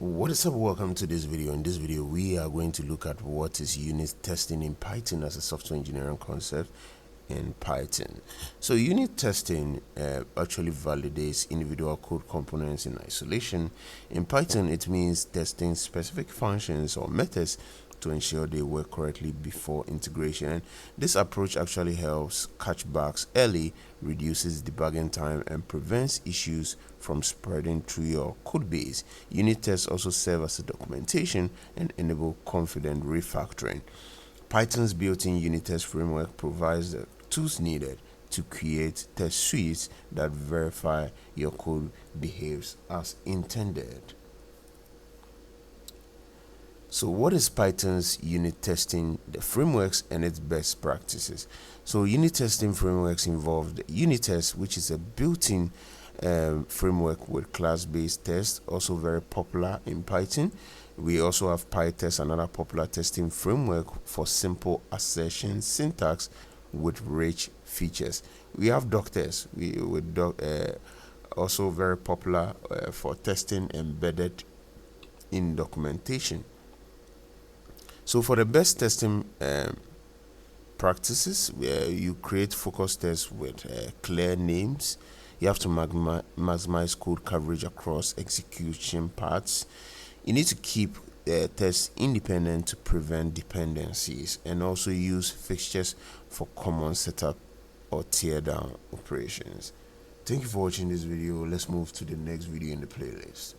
What is up? Welcome to this video. In this video we are going to look at what is unit testing in Python as a software engineering concept in Python. So unit testing actually validates individual code components in isolation. In Python it means testing specific functions or methods to ensure they work correctly before integration. And this approach actually helps catch bugs early, reduces debugging time, and prevents issues from spreading through your code base. Unit tests also serve as a documentation and enable confident refactoring. Python's built-in unit test framework provides the tools needed to create test suites that verify your code behaves as intended. So what is Python's unit testing, the frameworks and its best practices? So unit testing frameworks involve the unittest, which is a built-in framework with class-based tests, also very popular in Python. We also have pytest, another popular testing framework for simple assertion syntax with rich features. We have doctest, also very popular for testing embedded in documentation. So for the best testing practices, you create focus tests with clear names. You have to maximize code coverage across execution paths. You need to keep tests independent to prevent dependencies, and also use fixtures for common setup or tear down operations. Thank you for watching this video. Let's move to the next video in the playlist.